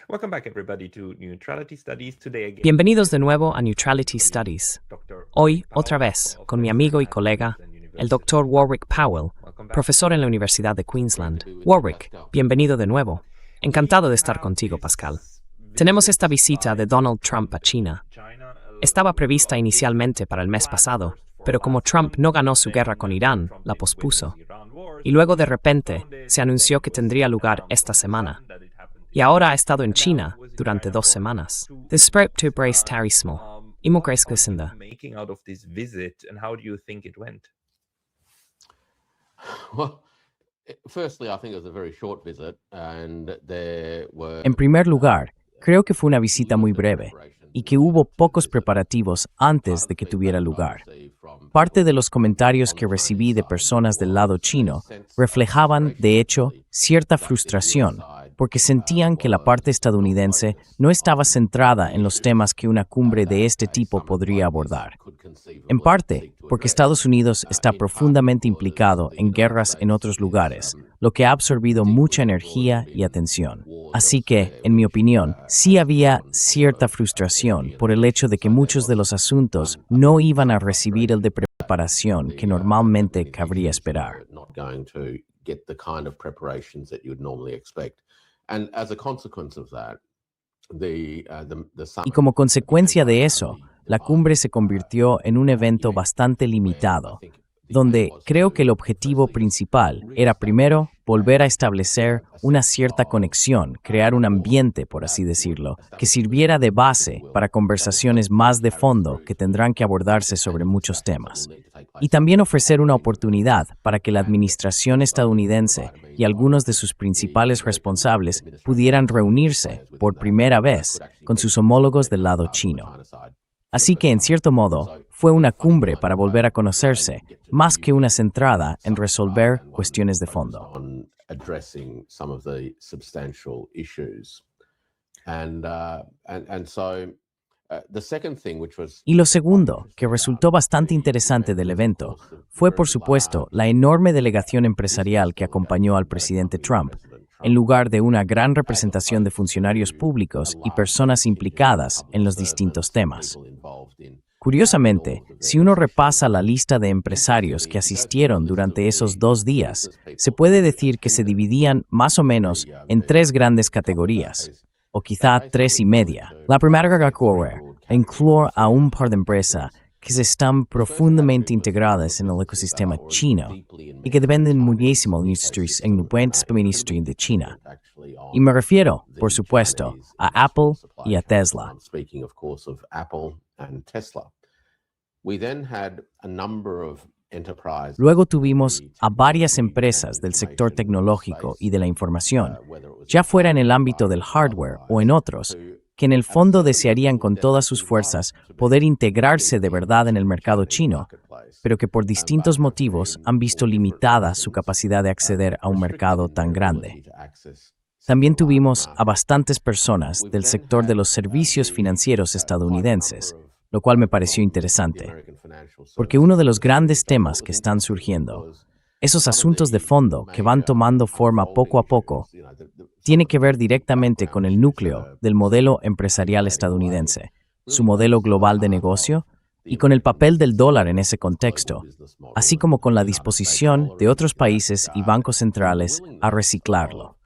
Welcome back, everybody, to Neutrality Studies. Today again, Bienvenidos de nuevo a Neutrality Studies. Dr. Hoy, otra vez, con mi amigo y colega, el Dr. Warwick Powell, profesor en la Universidad de Queensland. Warwick, bienvenido de nuevo. Encantado de estar contigo, Pascal. Tenemos esta visita de Donald Trump a China. Estaba prevista inicialmente para el mes pasado, pero como Trump no ganó su guerra con Irán, la pospuso. Y luego de repente se anunció que tendría lugar esta semana. Y ahora ha estado en China durante 2 semanas. Desprep to brace tarismo. Imo crees que sinda. Making out of this visit, and how do you think it went? Well, firstly, I think it was a very short visit, and there were. En primer lugar, creo que fue una visita muy breve y que hubo pocos preparativos antes de que tuviera lugar. Parte de los comentarios que recibí de personas del lado chino reflejaban, de hecho, cierta frustración, porque sentían que la parte estadounidense no estaba centrada en los temas que una cumbre de este tipo podría abordar. En parte, porque Estados Unidos está profundamente implicado en guerras en otros lugares, lo que ha absorbido mucha energía y atención. Así que, en mi opinión, sí había cierta frustración por el hecho de que muchos de los asuntos no iban a recibir el de preparación que normalmente cabría esperar. Y como consecuencia de eso, la cumbre se convirtió en un evento bastante limitado, donde creo que el objetivo principal era primero volver a establecer una cierta conexión, crear un ambiente, por así decirlo, que sirviera de base para conversaciones más de fondo que tendrán que abordarse sobre muchos temas. Y también ofrecer una oportunidad para que la administración estadounidense y algunos de sus principales responsables pudieran reunirse por primera vez con sus homólogos del lado chino. Así que, en cierto modo, fue una cumbre para volver a conocerse, más que una centrada en resolver cuestiones de fondo. Y lo segundo, que resultó bastante interesante del evento, fue, por supuesto, la enorme delegación empresarial que acompañó al presidente Trump, en lugar de una gran representación de funcionarios públicos y personas implicadas en los distintos temas. Curiosamente, si uno repasa la lista de empresarios que asistieron durante esos 2 días, se puede decir que se dividían más o menos en 3 grandes categorías, o quizá 3 y media. La primera categoría incluye a un par de empresas que están profundamente integradas en el ecosistema chino y que dependen muchísimo de la buena administración de China. Y me refiero, por supuesto, a Apple y a Tesla. Luego tuvimos a varias empresas del sector tecnológico y de la información, ya fuera en el ámbito del hardware o en otros, que en el fondo desearían con todas sus fuerzas poder integrarse de verdad en el mercado chino, pero que por distintos motivos han visto limitada su capacidad de acceder a un mercado tan grande. También tuvimos a bastantes personas del sector de los servicios financieros estadounidenses, lo cual me pareció interesante, porque uno de los grandes temas que están surgiendo, esos asuntos de fondo que van tomando forma poco a poco, tiene que ver directamente con el núcleo del modelo empresarial estadounidense, su modelo global de negocio y con el papel del dólar en ese contexto, así como con la disposición de otros países y bancos centrales a reciclarlo.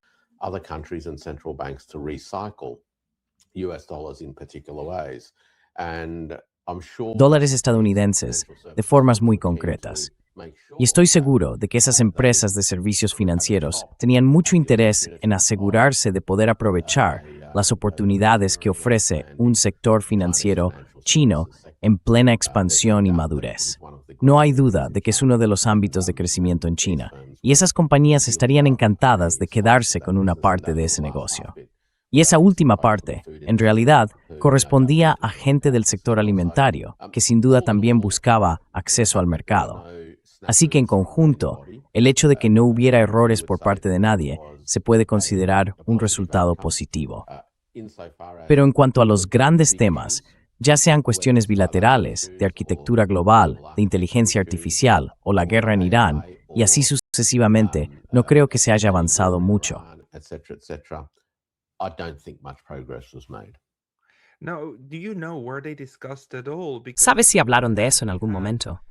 Dólares estadounidenses de formas muy concretas. Y estoy seguro de que esas empresas de servicios financieros tenían mucho interés en asegurarse de poder aprovechar las oportunidades que ofrece un sector financiero chino en plena expansión y madurez. No hay duda de que es uno de los ámbitos de crecimiento en China, y esas compañías estarían encantadas de quedarse con una parte de ese negocio. Y esa última parte, en realidad, correspondía a gente del sector alimentario, que sin duda también buscaba acceso al mercado. Así que en conjunto, el hecho de que no hubiera errores por parte de nadie se puede considerar un resultado positivo. Pero en cuanto a los grandes temas, ya sean cuestiones bilaterales, de arquitectura global, de inteligencia artificial o la guerra en Irán, y así sucesivamente, no creo que se haya avanzado mucho. I don't think much progress was made. Now, do you know were they discussed at all? Because ¿Sabes si hablaron de eso en algún momento?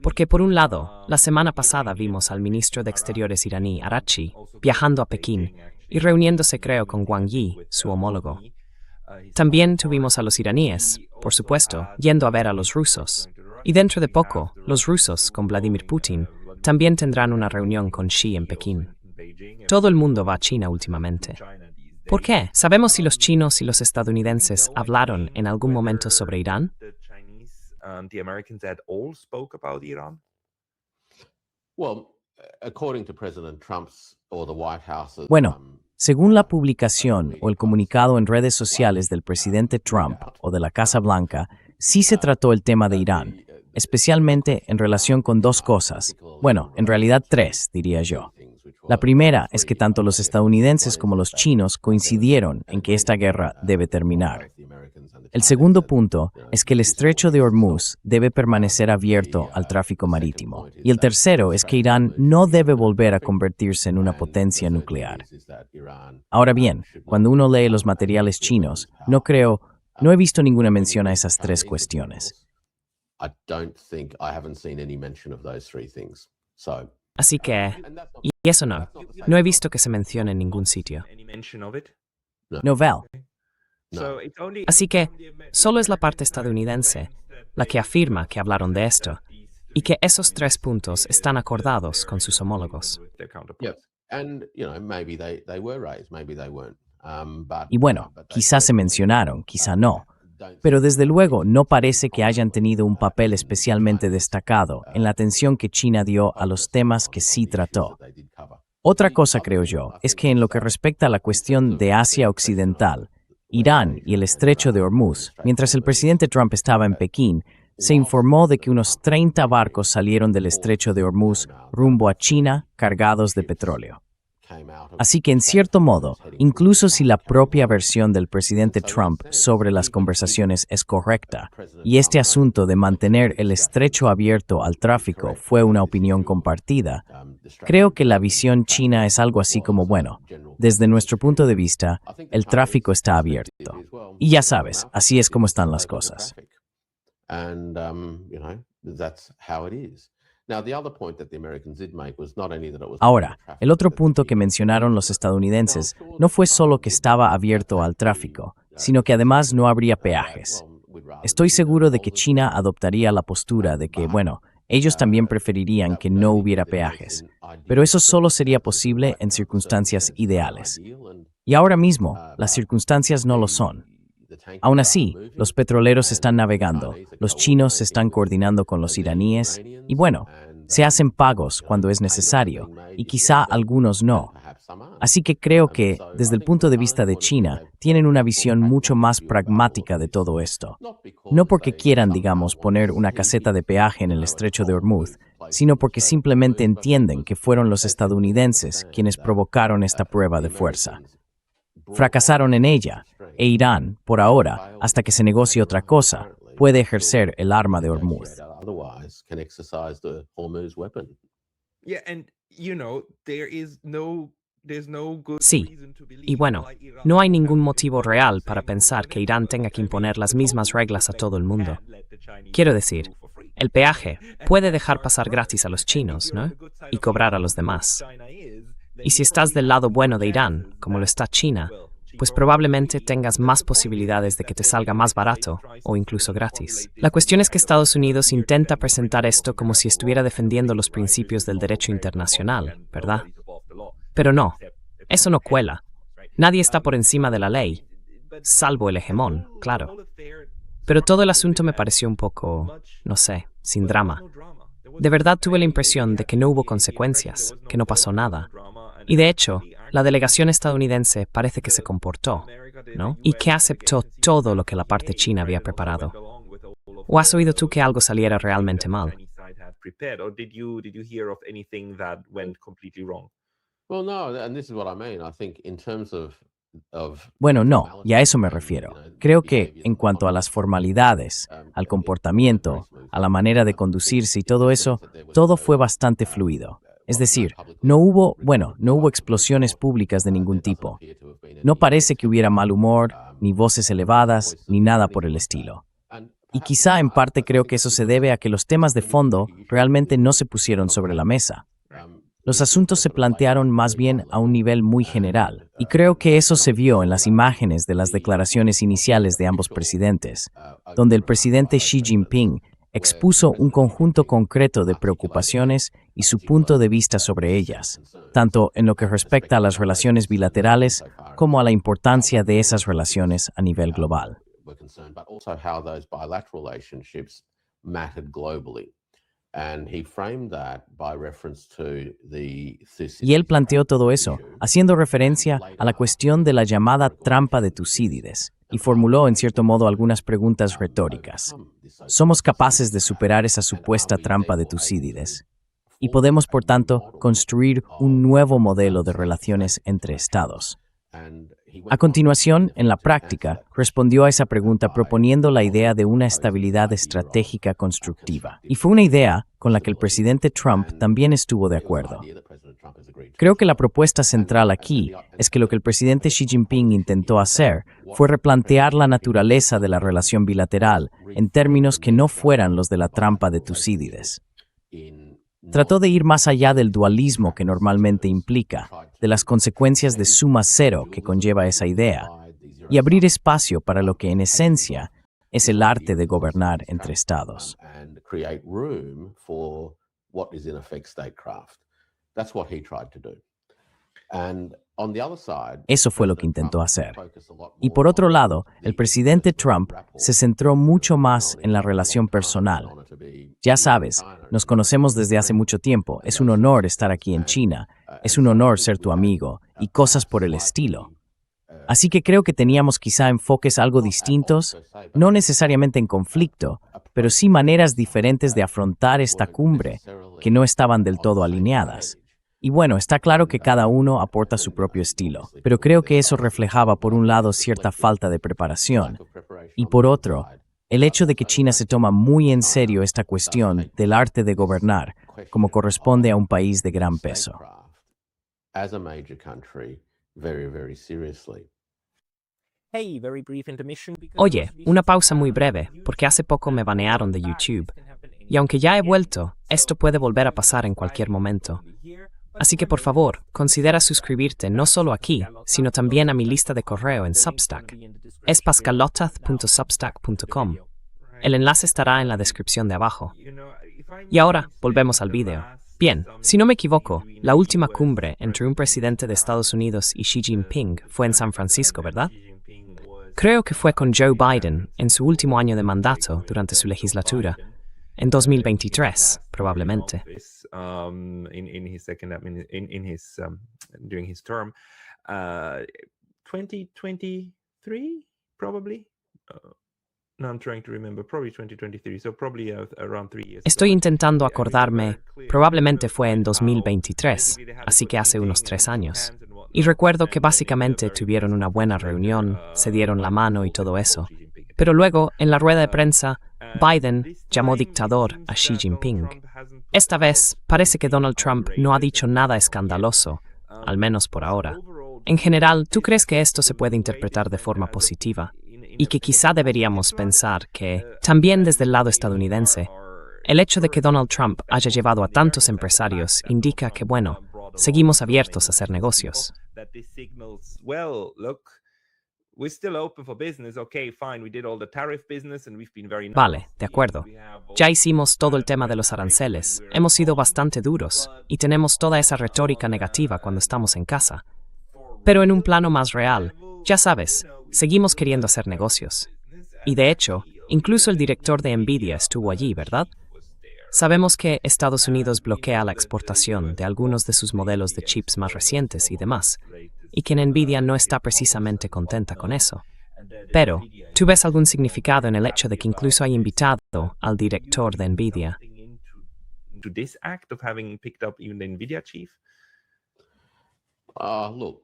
Porque por un lado, la semana pasada vimos al ministro de Exteriores iraní, Araghchi, viajando a Pekín y reuniéndose, creo, con Wang Yi, su homólogo. También tuvimos a los iraníes, por supuesto, yendo a ver a los rusos. Y dentro de poco, los rusos, con Vladimir Putin, también tendrán una reunión con Xi en Pekín. Todo el mundo va a China últimamente. ¿Por qué? ¿Sabemos si los chinos y los estadounidenses hablaron en algún momento sobre Irán? The Chinese and the Americans at all spoke about Iran? Well, according to President Trump's or the White House's, Bueno, según la publicación o el comunicado en redes sociales del presidente Trump o de la Casa Blanca, sí se trató el tema de Irán, especialmente en relación con dos cosas. Bueno, en realidad tres, diría yo. La primera es que tanto los estadounidenses como los chinos coincidieron en que esta guerra debe terminar. El segundo punto es que el estrecho de Hormuz debe permanecer abierto al tráfico marítimo. Y el tercero es que Irán no debe volver a convertirse en una potencia nuclear. Ahora bien, cuando uno lee los materiales chinos, no he visto ninguna mención a esas tres cuestiones. I haven't seen any mention of those three things. So, Así que, y eso no he visto que se mencione en ningún sitio. Any mention of it? Novel. So it's only Así que, solo es la parte estadounidense la que afirma que hablaron de esto y que esos tres puntos están acordados con sus homólogos. with their counterparts. yeah, and maybe they were raised, maybe they weren't. Y bueno, quizás se mencionaron, quizá no. Pero desde luego no parece que hayan tenido un papel especialmente destacado en la atención que China dio a los temas que sí trató. Otra cosa, creo yo, es que en lo que respecta a la cuestión de Asia Occidental, Irán y el estrecho de Hormuz, mientras el presidente Trump estaba en Pekín, se informó de que unos 30 barcos salieron del estrecho de Hormuz rumbo a China cargados de petróleo. Así que, en cierto modo, incluso si la propia versión del presidente Trump sobre las conversaciones es correcta, y este asunto de mantener el estrecho abierto al tráfico fue una opinión compartida, creo que la visión china es algo así como, bueno, desde nuestro punto de vista, el tráfico está abierto. Y ya sabes, así es como están las cosas. And, that's how it is. Now, the other point that the Americans did make was not only that it was Ahora, el otro punto que mencionaron los estadounidenses no fue solo que estaba abierto al tráfico, sino que además no habría peajes. Estoy seguro de que China adoptaría la postura de que, bueno, ellos también preferirían que no hubiera peajes, pero eso solo sería posible en circunstancias ideales. Y ahora mismo, las circunstancias no lo son. Aún así, los petroleros están navegando, los chinos se están coordinando con los iraníes, y bueno, se hacen pagos cuando es necesario, y quizá algunos no. Así que creo que, desde el punto de vista de China, tienen una visión mucho más pragmática de todo esto. No porque quieran, digamos, poner una caseta de peaje en el estrecho de Hormuz, sino porque simplemente entienden que fueron los estadounidenses quienes provocaron esta prueba de fuerza. Fracasaron en ella, e Irán, por ahora, hasta que se negocie otra cosa, puede ejercer el arma de Hormuz. Otherwise, can exercise the Hormuz weapon. Yeah, and there's no good Sí, reason to believe y bueno, why Iran no hay would ningún have motivo the real same para rule pensar that que Irán tenga que imponer las mismas reglas a todo el mundo. and let the Chinese Quiero do decir, for free. el peaje puede dejar pasar gratis a los chinos, ¿no? Y cobrar a los demás. Y si estás del lado bueno de Irán, como lo está China, pues probablemente tengas más posibilidades de que te salga más barato o incluso gratis. La cuestión es que Estados Unidos intenta presentar esto como si estuviera defendiendo los principios del derecho internacional, ¿verdad? Pero no, eso no cuela. Nadie está por encima de la ley, salvo el hegemón, claro. Pero todo el asunto me pareció un poco, no sé, sin drama. De verdad tuve la impresión de que no hubo consecuencias, que no pasó nada. Y de hecho, la delegación estadounidense parece que se comportó, ¿no? Y que aceptó todo lo que la parte china había preparado. ¿O has oído tú que algo saliera realmente mal? Or did you hear of anything that went completely wrong? Well, no, and this is what I mean. I think in terms of Bueno, no, y a eso me refiero. Creo que, en cuanto a las formalidades, al comportamiento, a la manera de conducirse y todo eso, todo fue bastante fluido. Es decir, no hubo explosiones públicas de ningún tipo. No parece que hubiera mal humor, ni voces elevadas, ni nada por el estilo. Y quizá en parte creo que eso se debe a que los temas de fondo realmente no se pusieron sobre la mesa. Los asuntos se plantearon más bien a un nivel muy general, y creo que eso se vio en las imágenes de las declaraciones iniciales de ambos presidentes, donde el presidente Xi Jinping expuso un conjunto concreto de preocupaciones y su punto de vista sobre ellas, tanto en lo que respecta a las relaciones bilaterales como a la importancia de esas relaciones a nivel global. Y él planteó todo eso, haciendo referencia a la cuestión de la llamada trampa de Tucídides, y formuló en cierto modo algunas preguntas retóricas. ¿Somos capaces de superar esa supuesta trampa de Tucídides? Y podemos, por tanto, construir un nuevo modelo de relaciones entre Estados. A continuación, en la práctica, respondió a esa pregunta proponiendo la idea de una estabilidad estratégica constructiva. Y fue una idea con la que el presidente Trump también estuvo de acuerdo. Creo que la propuesta central aquí es que lo que el presidente Xi Jinping intentó hacer fue replantear la naturaleza de la relación bilateral en términos que no fueran los de la trampa de Tucídides. Trató de ir más allá del dualismo que normalmente implica, de las consecuencias de suma cero que conlleva esa idea, y abrir espacio para lo que en esencia es el arte de gobernar entre estados. Eso fue lo que intentó hacer. Y por otro lado, el presidente Trump se centró mucho más en la relación personal. Ya sabes, nos conocemos desde hace mucho tiempo, es un honor estar aquí en China, es un honor ser tu amigo, y cosas por el estilo. Así que creo que teníamos quizá enfoques algo distintos, no necesariamente en conflicto, pero sí maneras diferentes de afrontar esta cumbre, que no estaban del todo alineadas. Y bueno, está claro que cada uno aporta su propio estilo, pero creo que eso reflejaba por un lado cierta falta de preparación, y por otro, el hecho de que China se toma muy en serio esta cuestión del arte de gobernar, como corresponde a un país de gran peso. Oye, una pausa muy breve, porque hace poco me banearon de YouTube. Y aunque ya he vuelto, esto puede volver a pasar en cualquier momento. Así que por favor, considera suscribirte no solo aquí, sino también a mi lista de correo en Substack. Es pascalotaz.substack.com. El enlace estará en la descripción de abajo. Y ahora, volvemos al vídeo. Bien, si no me equivoco, la última cumbre entre un presidente de Estados Unidos y Xi Jinping fue en San Francisco, ¿verdad? Creo que fue con Joe Biden en su último año de mandato durante su legislatura. En 2023, probablemente. During his term, 2023, probably. No, I'm trying to remember. Probably 2023. So probably around 3 years. Estoy intentando acordarme. Probablemente fue en 2023, así que hace unos 3 años. Y recuerdo que básicamente tuvieron una buena reunión, se dieron la mano y todo eso. Pero luego, en la rueda de prensa, Biden llamó dictador a Xi Jinping. Esta vez, parece que Donald Trump no ha dicho nada escandaloso, al menos por ahora. En general, ¿tú crees que esto se puede interpretar de forma positiva? Y que quizá deberíamos pensar que, también desde el lado estadounidense, el hecho de que Donald Trump haya llevado a tantos empresarios indica que, bueno, seguimos abiertos a hacer negocios. Vale, de acuerdo. Ya hicimos todo el tema de los aranceles, hemos sido bastante duros y tenemos toda esa retórica negativa cuando estamos en casa. Pero en un plano más real, ya sabes, seguimos queriendo hacer negocios. Y de hecho, incluso el director de Nvidia estuvo allí, ¿verdad? Sabemos que Estados Unidos bloquea la exportación de algunos de sus modelos de chips más recientes y demás, y que Nvidia no está precisamente contenta con eso. Pero, ¿tú ves algún significado en el hecho de que incluso haya invitado al director de Nvidia? Look,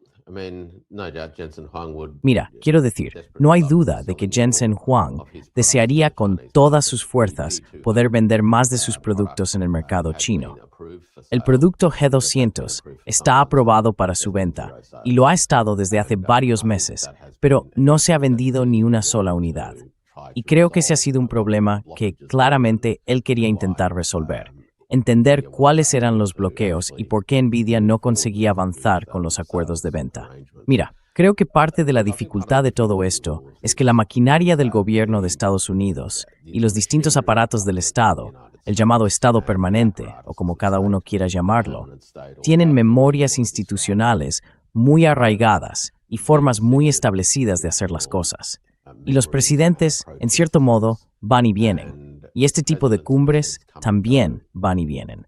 Mira, quiero decir, no hay duda de que Jensen Huang desearía con todas sus fuerzas poder vender más de sus productos en el mercado chino. El producto G200 está aprobado para su venta y lo ha estado desde hace varios meses, pero no se ha vendido ni una sola unidad. Y creo que ese ha sido un problema que claramente él quería intentar resolver. Entender cuáles eran los bloqueos y por qué Nvidia no conseguía avanzar con los acuerdos de venta. Mira, creo que parte de la dificultad de todo esto es que la maquinaria del gobierno de Estados Unidos y los distintos aparatos del Estado, el llamado Estado permanente, o como cada uno quiera llamarlo, tienen memorias institucionales muy arraigadas y formas muy establecidas de hacer las cosas. Y los presidentes, en cierto modo, van y vienen. Y este tipo de cumbres también van y vienen.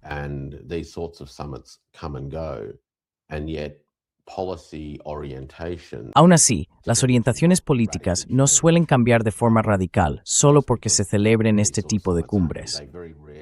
Aún así, las orientaciones políticas no suelen cambiar de forma radical solo porque se celebren este tipo de cumbres.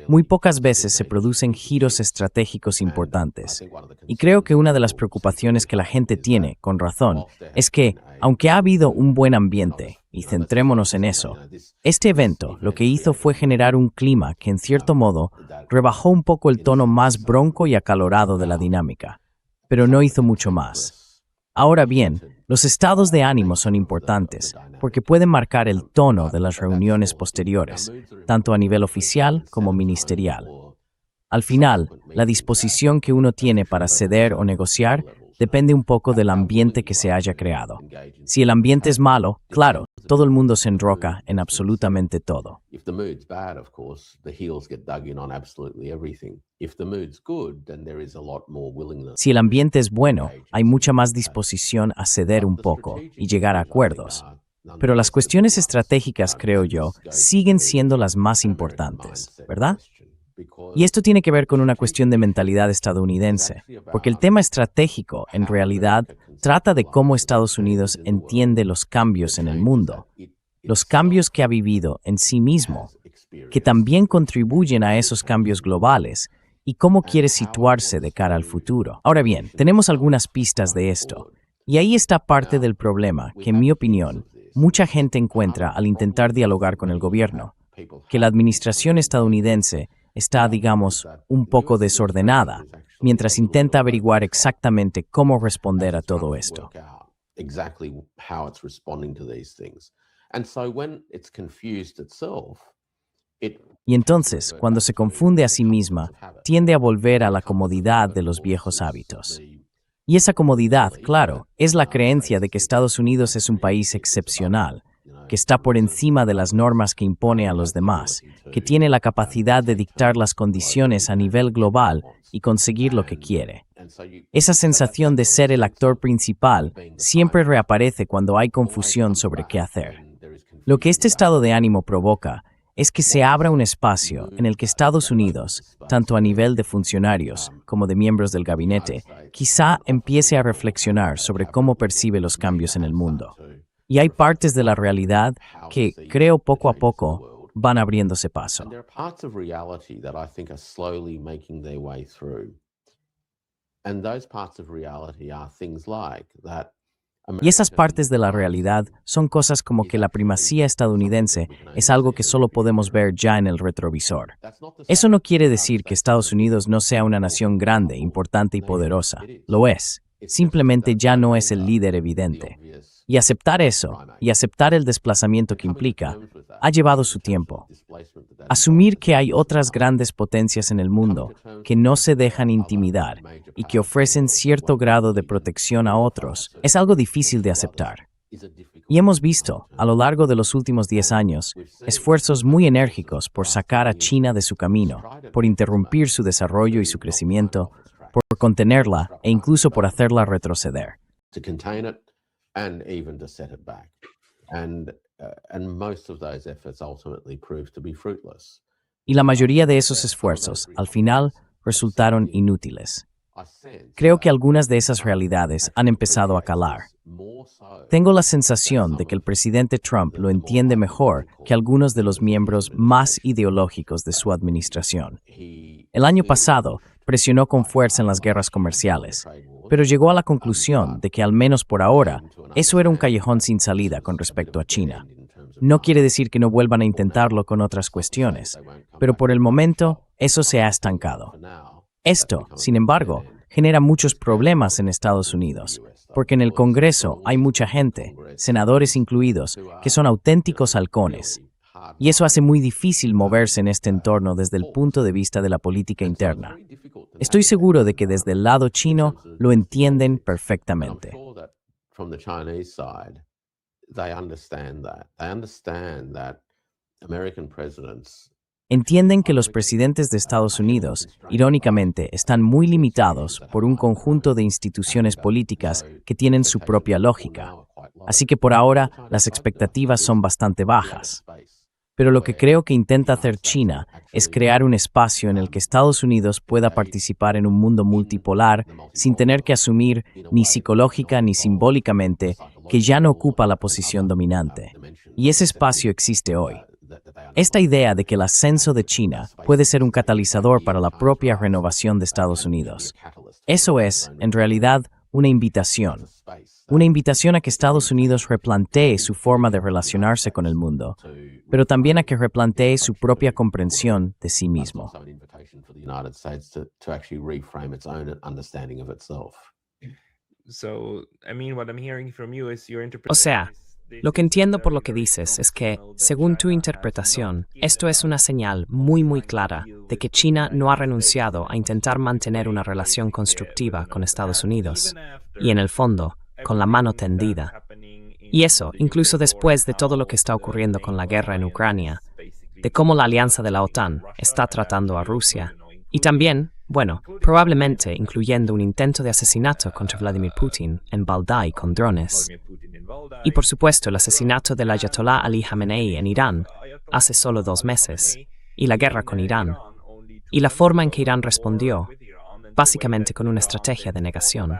Muy pocas veces se producen giros estratégicos importantes. Y creo que una de las preocupaciones que la gente tiene, con razón, es que, aunque ha habido un buen ambiente, y centrémonos en eso, este evento lo que hizo fue generar un clima que, en cierto modo, rebajó un poco el tono más bronco y acalorado de la dinámica, pero no hizo mucho más. Ahora bien, los estados de ánimo son importantes porque pueden marcar el tono de las reuniones posteriores, tanto a nivel oficial como ministerial. Al final, la disposición que uno tiene para ceder o negociar depende un poco del ambiente que se haya creado. Si el ambiente es malo, claro, todo el mundo se enroca en absolutamente todo. Si el ambiente es bueno, hay mucha más disposición a ceder un poco y llegar a acuerdos. Pero las cuestiones estratégicas, creo yo, siguen siendo las más importantes, ¿verdad? Y esto tiene que ver con una cuestión de mentalidad estadounidense, porque el tema estratégico, en realidad, trata de cómo Estados Unidos entiende los cambios en el mundo, los cambios que ha vivido en sí mismo, que también contribuyen a esos cambios globales, y cómo quiere situarse de cara al futuro. Ahora bien, tenemos algunas pistas de esto, y ahí está parte del problema que, en mi opinión, mucha gente encuentra al intentar dialogar con el gobierno, que la administración estadounidense está, digamos, un poco desordenada, mientras intenta averiguar exactamente cómo responder a todo esto. Y entonces, cuando se confunde a sí misma, tiende a volver a la comodidad de los viejos hábitos. Y esa comodidad, claro, es la creencia de que Estados Unidos es un país excepcional, que está por encima de las normas que impone a los demás, que tiene la capacidad de dictar las condiciones a nivel global y conseguir lo que quiere. Esa sensación de ser el actor principal siempre reaparece cuando hay confusión sobre qué hacer. Lo que este estado de ánimo provoca es que se abra un espacio en el que Estados Unidos, tanto a nivel de funcionarios como de miembros del gabinete, quizá empiece a reflexionar sobre cómo percibe los cambios en el mundo. Y hay partes de la realidad que, creo, poco a poco van abriéndose paso. Y esas partes de la realidad son cosas como que la primacía estadounidense es algo que solo podemos ver ya en el retrovisor. Eso no quiere decir que Estados Unidos no sea una nación grande, importante y poderosa. Lo es. Simplemente ya no es el líder evidente. Y aceptar eso, y aceptar el desplazamiento que implica, ha llevado su tiempo. Asumir que hay otras grandes potencias en el mundo que no se dejan intimidar y que ofrecen cierto grado de protección a otros es algo difícil de aceptar. Y hemos visto, a lo largo de los últimos 10 años, esfuerzos muy enérgicos por sacar a China de su camino, por interrumpir su desarrollo y su crecimiento, por contenerla e incluso por hacerla retroceder. And even to set it back. And most of those efforts ultimately proved to be fruitless. Y la mayoría de esos esfuerzos, al final, resultaron inútiles. Creo que algunas de esas realidades han empezado a calar. Tengo la sensación de que el presidente Trump lo entiende mejor que algunos de los miembros más ideológicos de su administración. El año pasado, presionó con fuerza en las guerras comerciales, pero llegó a la conclusión de que al menos por ahora, eso era un callejón sin salida con respecto a China. No quiere decir que no vuelvan a intentarlo con otras cuestiones, pero por el momento eso se ha estancado. Esto, sin embargo, genera muchos problemas en Estados Unidos, porque en el Congreso hay mucha gente, senadores incluidos, que son auténticos halcones. Y eso hace muy difícil moverse en este entorno desde el punto de vista de la política interna. Estoy seguro de que desde el lado chino lo entienden perfectamente. Entienden que los presidentes de Estados Unidos, irónicamente, están muy limitados por un conjunto de instituciones políticas que tienen su propia lógica. Así que por ahora las expectativas son bastante bajas. Pero lo que creo que intenta hacer China es crear un espacio en el que Estados Unidos pueda participar en un mundo multipolar sin tener que asumir ni psicológica ni simbólicamente que ya no ocupa la posición dominante. Y ese espacio existe hoy. Esta idea de que el ascenso de China puede ser un catalizador para la propia renovación de Estados Unidos. Eso es, en realidad, una invitación. Una invitación a que Estados Unidos replantee su forma de relacionarse con el mundo, pero también a que replantee su propia comprensión de sí mismo. O sea, lo que entiendo por lo que dices es que, según tu interpretación, esto es una señal muy clara de que China no ha renunciado a intentar mantener una relación constructiva con Estados Unidos, y en el fondo, con la mano tendida. Y eso, incluso después de todo lo que está ocurriendo con la guerra en Ucrania, de cómo la alianza de la OTAN está tratando a Rusia, y también, bueno, probablemente incluyendo un intento de asesinato contra Vladimir Putin en Valdai con drones. Y por supuesto el asesinato del Ayatollah Ali Khamenei en Irán hace solo 2 meses, y la guerra con Irán, y la forma en que Irán respondió, básicamente con una estrategia de negación.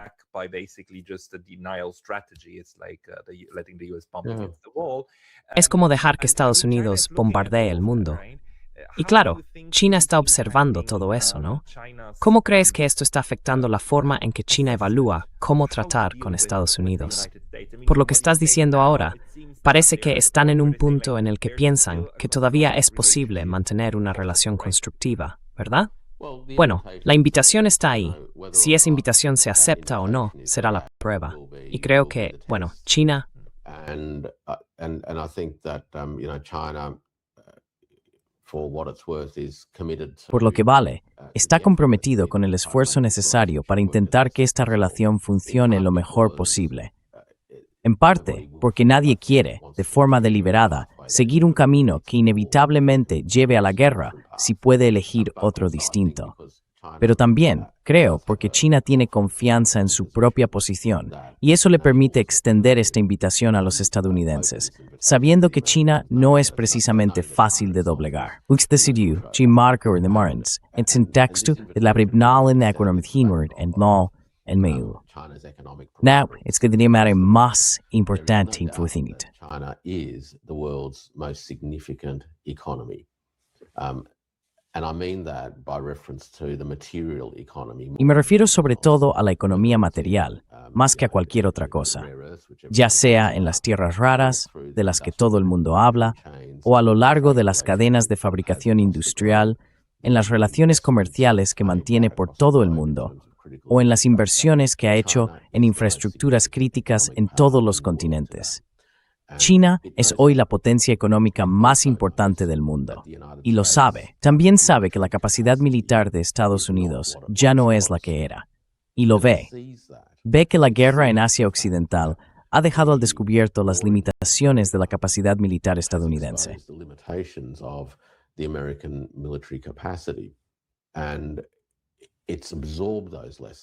Es como dejar que Estados Unidos bombardee el mundo. Y claro, China está observando todo eso, ¿no? ¿Cómo crees que esto está afectando la forma en que China evalúa cómo tratar con Estados Unidos? Por lo que estás diciendo ahora, parece que están en un punto en el que piensan que todavía es posible mantener una relación constructiva, ¿verdad? Bueno, la invitación está ahí. Si esa invitación se acepta o no, será la prueba. Y creo que, bueno, China... Por lo que vale, está comprometido con el esfuerzo necesario para intentar que esta relación funcione lo mejor posible. En parte, porque nadie quiere, de forma deliberada, seguir un camino que inevitablemente lleve a la guerra si puede elegir otro distinto. Pero también, creo, porque China tiene confianza en su propia posición, y eso le permite extender esta invitación a los estadounidenses, sabiendo que China no es precisamente fácil de doblegar. Uks decidiu, Chi marker de Marens, en texto de la bribnalen economit hinward en law en meio. Now, it's que diría más importante fucinit. China is the world's most significant economy. And I mean that by reference to the material economy. Y me refiero sobre todo a la economía material, más que a cualquier otra cosa, ya sea en las tierras raras, de las que todo el mundo habla, o a lo largo de las cadenas de fabricación industrial, en las relaciones comerciales que mantiene por todo el mundo, o en las inversiones que ha hecho en infraestructuras críticas en todos los continentes. China es hoy la potencia económica más importante del mundo, y lo sabe. También sabe que la capacidad militar de Estados Unidos ya no es la que era, y lo ve. Ve que la guerra en Asia Occidental ha dejado al descubierto las limitaciones de la capacidad militar estadounidense.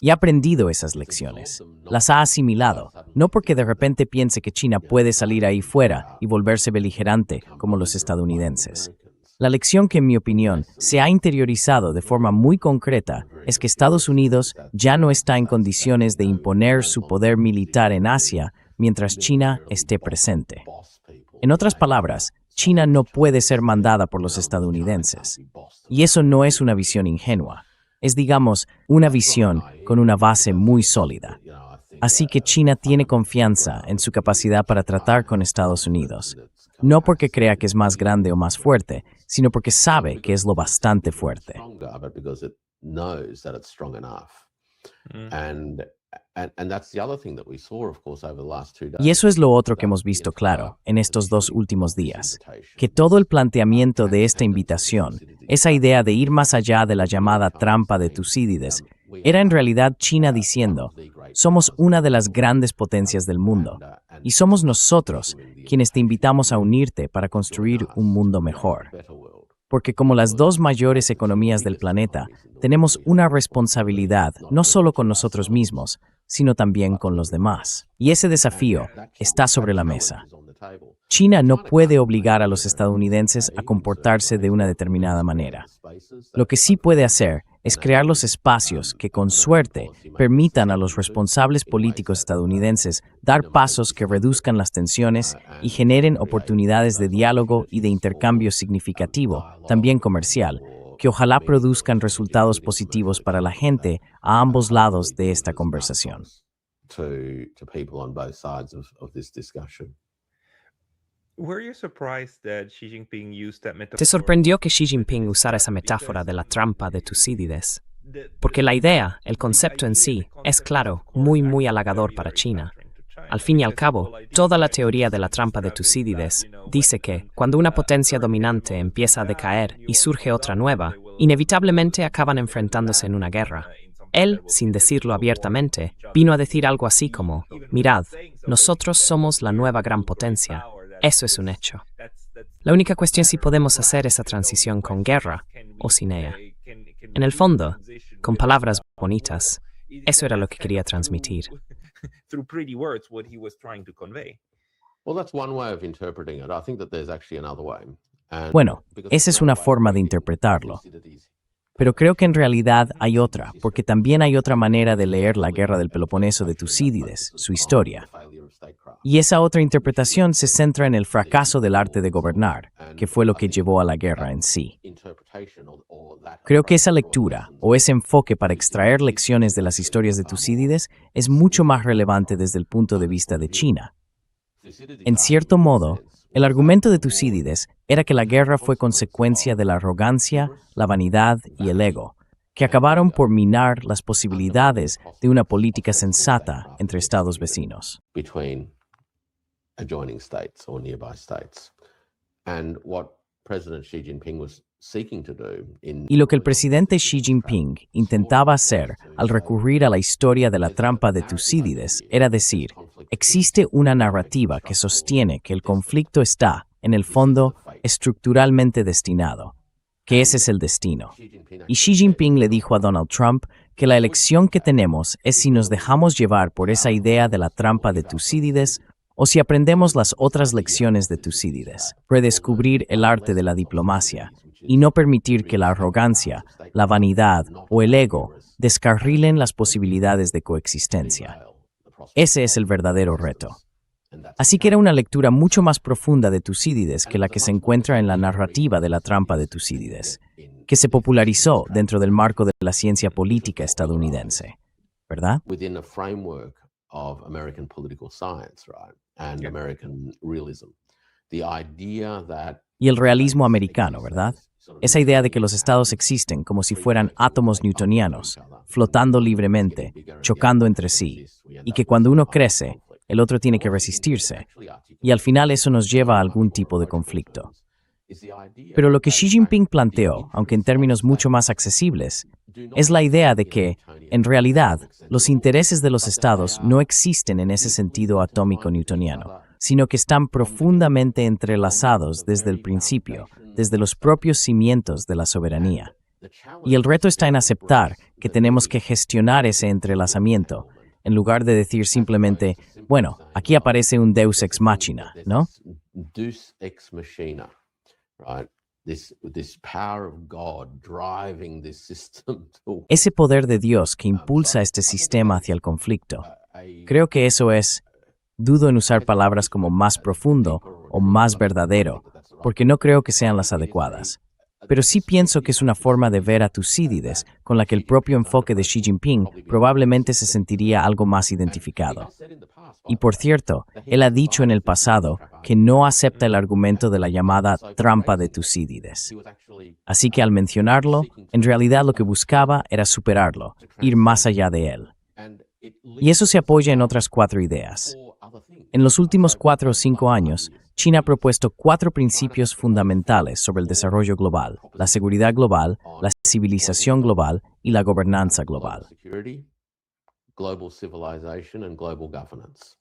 Y ha aprendido esas lecciones. Las ha asimilado, no porque de repente piense que China puede salir ahí fuera y volverse beligerante como los estadounidenses. La lección que, en mi opinión, se ha interiorizado de forma muy concreta es que Estados Unidos ya no está en condiciones de imponer su poder militar en Asia mientras China esté presente. En otras palabras, China no puede ser mandada por los estadounidenses. Y eso no es una visión ingenua. Es, digamos, una visión con una base muy sólida. Así que China tiene confianza en su capacidad para tratar con Estados Unidos. No porque crea que es más grande o más fuerte, sino porque sabe que es lo bastante fuerte. Y eso es lo otro que hemos visto claro en estos 2 últimos días, que todo el planteamiento de esta invitación, esa idea de ir más allá de la llamada trampa de Tucídides, era en realidad China diciendo, somos una de las grandes potencias del mundo, y somos nosotros quienes te invitamos a unirte para construir un mundo mejor. Porque como las 2 mayores economías del planeta, tenemos una responsabilidad no solo con nosotros mismos, sino también con los demás. Y ese desafío está sobre la mesa. China no puede obligar a los estadounidenses a comportarse de una determinada manera. Lo que sí puede hacer es crear los espacios que, con suerte, permitan a los responsables políticos estadounidenses dar pasos que reduzcan las tensiones y generen oportunidades de diálogo y de intercambio significativo, también comercial, que ojalá produzcan resultados positivos para la gente a ambos lados de esta conversación. ¿Te sorprendió que Xi Jinping usara esa metáfora de la trampa de Tucídides? Porque la idea, el concepto en sí, es claro, muy halagador para China. Al fin y al cabo, toda la teoría de la trampa de Tucídides dice que, cuando una potencia dominante empieza a decaer y surge otra nueva, inevitablemente acaban enfrentándose en una guerra. Él, sin decirlo abiertamente, vino a decir algo así como, mirad, nosotros somos la nueva gran potencia. Eso es un hecho. La única cuestión es si podemos hacer esa transición con guerra o sin ella. En el fondo, con palabras bonitas, eso era lo que quería transmitir. Bueno, esa es una forma de interpretarlo. Pero creo que en realidad hay otra, porque también hay otra manera de leer la guerra del Peloponeso de Tucídides, su historia. Y esa otra interpretación se centra en el fracaso del arte de gobernar, que fue lo que llevó a la guerra en sí. Creo que esa lectura, o ese enfoque para extraer lecciones de las historias de Tucídides, es mucho más relevante desde el punto de vista de China. En cierto modo, el argumento de Tucídides era que la guerra fue consecuencia de la arrogancia, la vanidad y el ego, que acabaron por minar las posibilidades de una política sensata entre estados vecinos. Y lo que el presidente Xi Jinping intentaba hacer al recurrir a la historia de la trampa de Tucídides era decir, existe una narrativa que sostiene que el conflicto está, en el fondo, estructuralmente destinado, que ese es el destino. Y Xi Jinping le dijo a Donald Trump que la elección que tenemos es si nos dejamos llevar por esa idea de la trampa de Tucídides o si aprendemos las otras lecciones de Tucídides, redescubrir el arte de la diplomacia y no permitir que la arrogancia, la vanidad o el ego descarrilen las posibilidades de coexistencia. Ese es el verdadero reto. Así que era una lectura mucho más profunda de Tucídides que la que se encuentra en la narrativa de la trampa de Tucídides, que se popularizó dentro del marco de la ciencia política estadounidense, ¿verdad? Y el realismo americano, ¿verdad? Esa idea de que los estados existen como si fueran átomos newtonianos, flotando libremente, chocando entre sí, y que cuando uno crece, el otro tiene que resistirse, y al final eso nos lleva a algún tipo de conflicto. Pero lo que Xi Jinping planteó, aunque en términos mucho más accesibles, es la idea de que, en realidad, los intereses de los estados no existen en ese sentido atómico newtoniano, sino que están profundamente entrelazados desde el principio, desde los propios cimientos de la soberanía. Y el reto está en aceptar que tenemos que gestionar ese entrelazamiento, en lugar de decir simplemente, bueno, aquí aparece un Deus ex machina, ¿no? Deus ex machina, right? This power of God driving this system to... Ese poder de Dios que impulsa este sistema hacia el conflicto. Creo que eso es, dudo en usar palabras como más profundo o más verdadero, porque no creo que sean las adecuadas. pero sí pienso que es una forma de ver a Tucídides con la que el propio enfoque de Xi Jinping probablemente se sentiría algo más identificado. Y por cierto, él ha dicho en el pasado que no acepta el argumento de la llamada trampa de Tucídides. Así que al mencionarlo, en realidad lo que buscaba era superarlo, ir más allá de él. Y eso se apoya en otras 4 ideas. En los últimos 4 o 5 años, China ha propuesto 4 principios fundamentales sobre el desarrollo global, la seguridad global, la civilización global y la gobernanza global. Global civilization and global governance.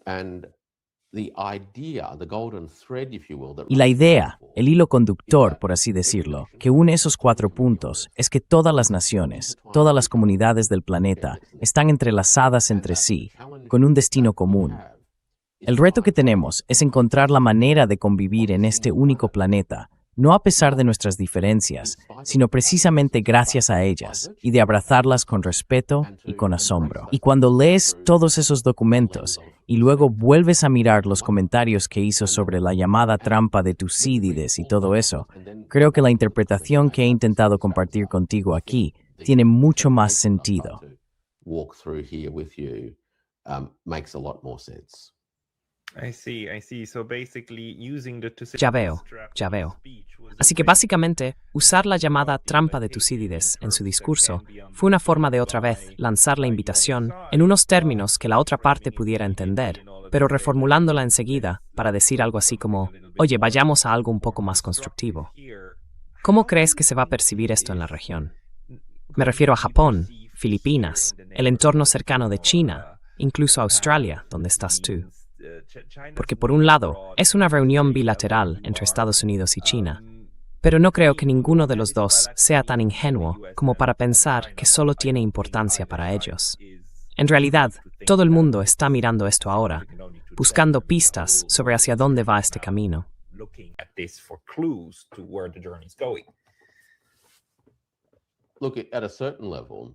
And the idea, the golden thread, if you will, Y la idea, el hilo conductor, por así decirlo, que une esos 4 puntos es que todas las naciones, todas las comunidades del planeta están entrelazadas entre sí, con un destino común. El reto que tenemos es encontrar la manera de convivir en este único planeta, no a pesar de nuestras diferencias, sino precisamente gracias a ellas, y de abrazarlas con respeto y con asombro. Y cuando lees todos esos documentos, y luego vuelves a mirar los comentarios que hizo sobre la llamada trampa de Tucídides y todo eso, creo que la interpretación que he intentado compartir contigo aquí tiene mucho más sentido. Ya veo. Así que básicamente, usar la llamada trampa de Tucídides en su discurso fue una forma de otra vez lanzar la invitación en unos términos que la otra parte pudiera entender, pero reformulándola enseguida para decir algo así como, oye, vayamos a algo un poco más constructivo. ¿Cómo crees que se va a percibir esto en la región? Me refiero a Japón, Filipinas, el entorno cercano de China, incluso Australia, donde estás tú. Porque por un lado, es una reunión bilateral entre Estados Unidos y China, pero no creo que ninguno de los dos sea tan ingenuo como para pensar que solo tiene importancia para ellos. En realidad, todo el mundo está mirando esto ahora, buscando pistas sobre hacia dónde va este camino. Look, at a certain level,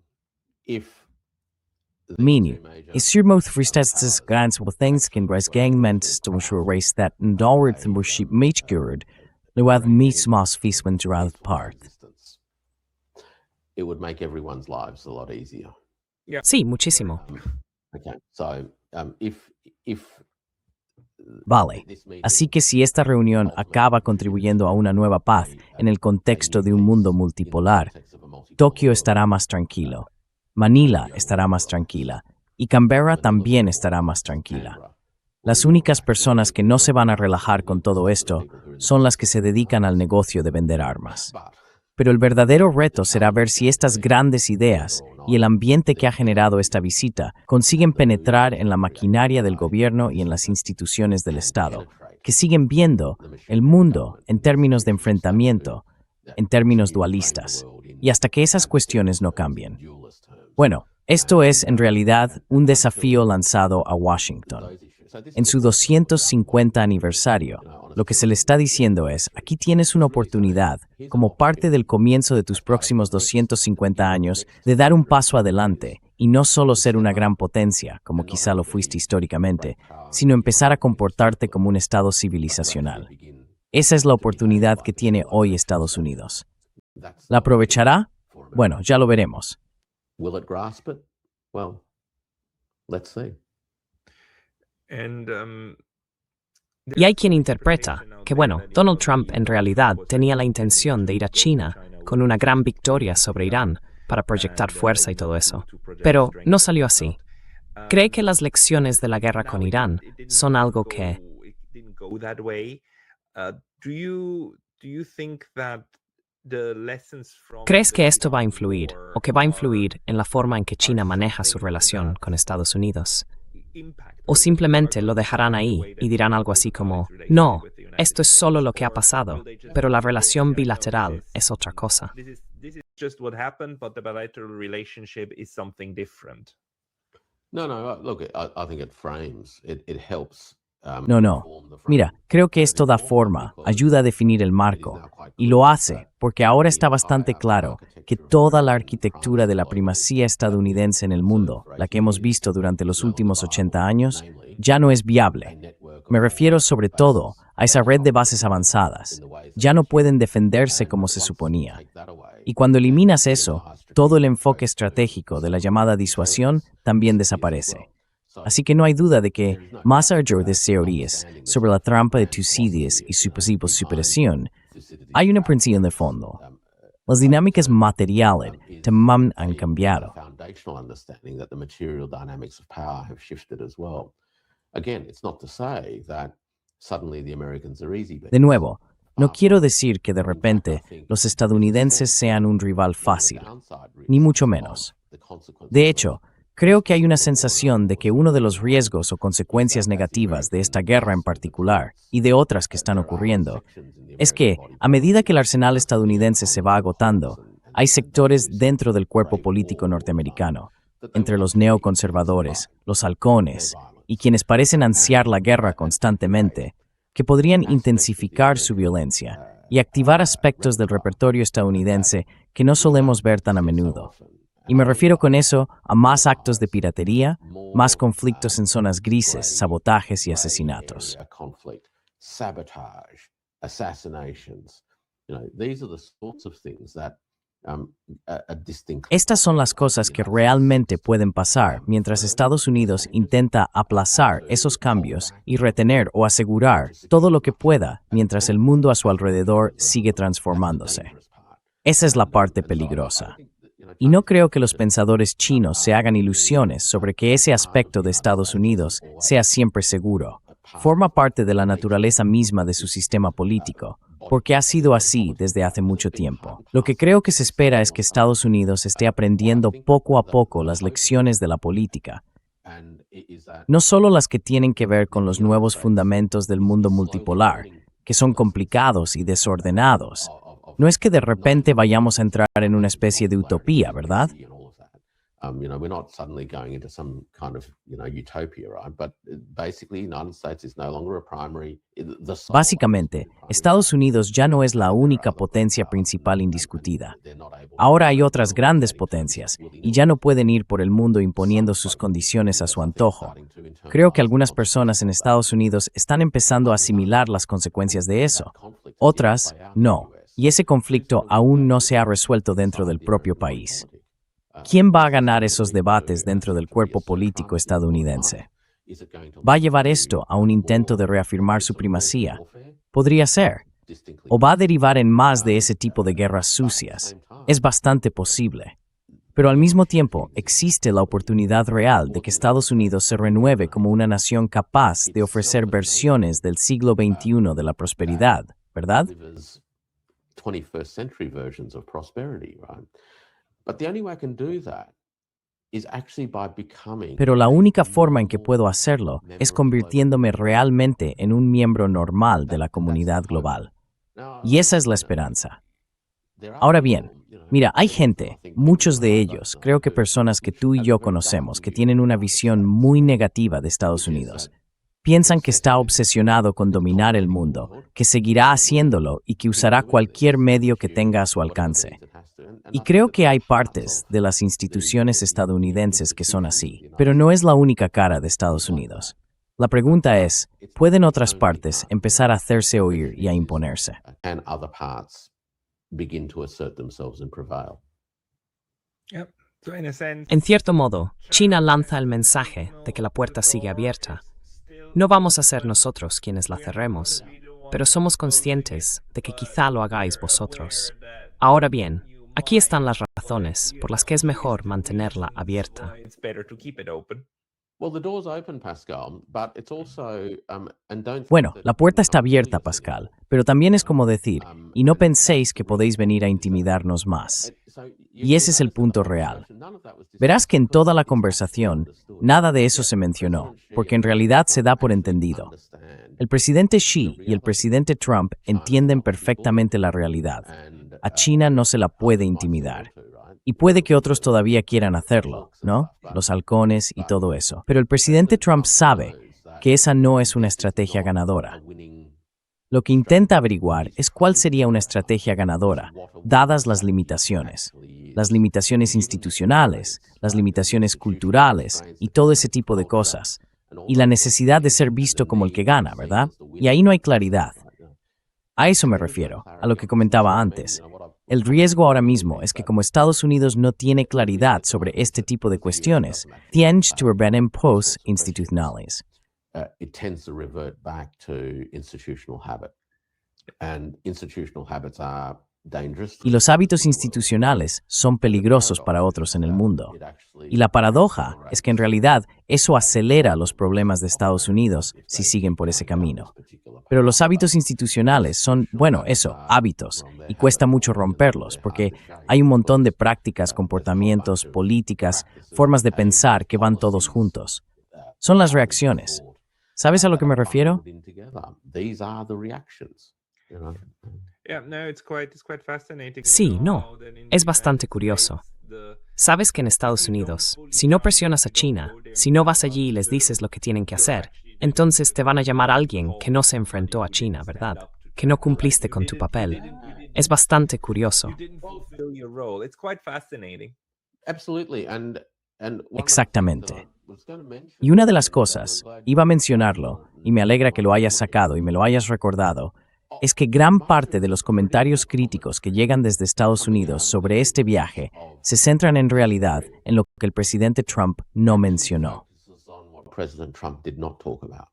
Meaning, is hiermot fristes gans with things can rise gangments to race that and already the worship mage cured, no have meets moss feast when throughout part. it would make everyone's lives a lot easier. Sí, muchísimo. Okay, so if Vale, así que si esta reunión acaba contribuyendo a una nueva paz en el contexto de un mundo multipolar, Tokio estará más tranquilo, Manila estará más tranquila y Canberra también estará más tranquila. Las únicas personas que no se van a relajar con todo esto son las que se dedican al negocio de vender armas. Pero el verdadero reto será ver si estas grandes ideas y el ambiente que ha generado esta visita consiguen penetrar en la maquinaria del gobierno y en las instituciones del Estado, que siguen viendo el mundo en términos de enfrentamiento, en términos dualistas, y hasta que esas cuestiones no cambien. Bueno, esto es en realidad un desafío lanzado a Washington. En su 250 aniversario, lo que se le está diciendo es, aquí tienes una oportunidad, como parte del comienzo de tus próximos 250 años, de dar un paso adelante y no solo ser una gran potencia, como quizá lo fuiste históricamente, sino empezar a comportarte como un estado civilizacional. Esa es la oportunidad que tiene hoy Estados Unidos. ¿La aprovechará? Bueno, ya lo veremos. will it grasp it? Well, let's see. Y hay quien interpreta que, bueno, Donald Trump en realidad tenía la intención de ir a China con una gran victoria sobre Irán para proyectar fuerza y todo eso. Pero no salió así. ¿Cree que las lecciones de la guerra con Irán son algo que... ¿Crees que esto va a influir o que va a influir en la forma en que China maneja su relación con Estados Unidos? ¿O simplemente lo dejarán ahí y dirán algo así como, no, esto es solo lo que ha pasado, pero la relación bilateral es otra cosa? No, look, I think it frames, it helps. No. Mira, creo que esto da forma, ayuda a definir el marco, y lo hace porque ahora está bastante claro que toda la arquitectura de la primacía estadounidense en el mundo, la que hemos visto durante los últimos 80 años, ya no es viable. Me refiero sobre todo a esa red de bases avanzadas, ya no pueden defenderse como se suponía. Y cuando eliminas eso, todo el enfoque estratégico de la llamada disuasión también desaparece. Así que no hay duda de que, más allá de teorías sobre la trampa de Tucídides y su posible superación, hay una principio de fondo. Las dinámicas materiales también han cambiado. De nuevo, no quiero decir que de repente los estadounidenses sean un rival fácil, ni mucho menos. De hecho, creo que hay una sensación de que uno de los riesgos o consecuencias negativas de esta guerra en particular, y de otras que están ocurriendo, es que, a medida que el arsenal estadounidense se va agotando, hay sectores dentro del cuerpo político norteamericano, entre los neoconservadores, los halcones, y quienes parecen ansiar la guerra constantemente, que podrían intensificar su violencia y activar aspectos del repertorio estadounidense que no solemos ver tan a menudo. Y me refiero con eso a más actos de piratería, más conflictos en zonas grises, sabotajes y asesinatos. Estas son las cosas que realmente pueden pasar mientras Estados Unidos intenta aplazar esos cambios y retener o asegurar todo lo que pueda mientras el mundo a su alrededor sigue transformándose. Esa es la parte peligrosa. Y no creo que los pensadores chinos se hagan ilusiones sobre que ese aspecto de Estados Unidos sea siempre seguro. Forma parte de la naturaleza misma de su sistema político, porque ha sido así desde hace mucho tiempo. Lo que creo que se espera es que Estados Unidos esté aprendiendo poco a poco las lecciones de la política, no solo las que tienen que ver con los nuevos fundamentos del mundo multipolar, que son complicados y desordenados. No es que de repente vayamos a entrar en una especie de utopía, ¿verdad? We're not suddenly going into some kind of, utopia, right? But basically, the United States is no longer a primary. Básicamente, Estados Unidos ya no es la única potencia principal indiscutida. Ahora hay otras grandes potencias, y ya no pueden ir por el mundo imponiendo sus condiciones a su antojo. Creo que algunas personas en Estados Unidos están empezando a asimilar las consecuencias de eso. Otras, no. Y ese conflicto aún no se ha resuelto dentro del propio país. ¿Quién va a ganar esos debates dentro del cuerpo político estadounidense? ¿Va a llevar esto a un intento de reafirmar su primacía? Podría ser. ¿O va a derivar en más de ese tipo de guerras sucias? Es bastante posible. Pero al mismo tiempo, existe la oportunidad real de que Estados Unidos se renueve como una nación capaz de ofrecer versiones del siglo XXI de la prosperidad, ¿verdad? 21st century versions of prosperity, right? But the only way I can do that is actually by becoming. Pero la única forma en que puedo hacerlo es convirtiéndome realmente en un miembro normal de la comunidad global. Y esa es la esperanza. Ahora bien, mira, hay gente, muchos de ellos, creo que personas que tú y yo conocemos, que tienen una visión muy negativa de Estados Unidos. Piensan que está obsesionado con dominar el mundo, que seguirá haciéndolo y que usará cualquier medio que tenga a su alcance. Y creo que hay partes de las instituciones estadounidenses que son así, pero no es la única cara de Estados Unidos. La pregunta es, ¿pueden otras partes empezar a hacerse oír y a imponerse? En cierto modo, China lanza el mensaje de que la puerta sigue abierta. No vamos a ser nosotros quienes la cerremos, pero somos conscientes de que quizá lo hagáis vosotros. Ahora bien, aquí están las razones por las que es mejor mantenerla abierta. Bueno, la puerta está abierta, Pascal, pero también es como decir, y no penséis que podéis venir a intimidarnos más. Y ese es el punto real. Verás que en toda la conversación, nada de eso se mencionó, porque en realidad se da por entendido. El presidente Xi y el presidente Trump entienden perfectamente la realidad. A China no se la puede intimidar. Y puede que otros todavía quieran hacerlo, ¿no? Los halcones y todo eso. Pero el presidente Trump sabe que esa no es una estrategia ganadora. Lo que intenta averiguar es cuál sería una estrategia ganadora, dadas las limitaciones institucionales, las limitaciones culturales y todo ese tipo de cosas, y la necesidad de ser visto como el que gana, ¿verdad? Y ahí no hay claridad. A eso me refiero, a lo que comentaba antes. El riesgo ahora mismo es que como Estados Unidos no tiene claridad sobre este tipo de cuestiones, tiende a revelar pos institucionales. It tends to revert back to institutional habit. And institutional habits are dangerous. Y los hábitos institucionales son peligrosos para otros en el mundo. Y la paradoja es que en realidad eso acelera los problemas de Estados Unidos si siguen por ese camino. Pero los hábitos institucionales son, bueno, eso, hábitos, y cuesta mucho romperlos porque hay un montón de prácticas, comportamientos, políticas, formas de pensar que van todos juntos. Son las reacciones. ¿Sabes a lo que me refiero? These are the reactions, you know. Sí, no. Es bastante curioso. Sabes que en Estados Unidos, si no presionas a China, si no vas allí y les dices lo que tienen que hacer, entonces te van a llamar a alguien que no se enfrentó a China, ¿verdad? Que no cumpliste con tu papel. Es bastante curioso. Absolutely. And Exactamente. Y una de las cosas, iba a mencionarlo, y me alegra que lo hayas sacado y me lo hayas recordado, es que gran parte de los comentarios críticos que llegan desde Estados Unidos sobre este viaje se centran en realidad en lo que el presidente Trump no mencionó. President Trump did not talk about.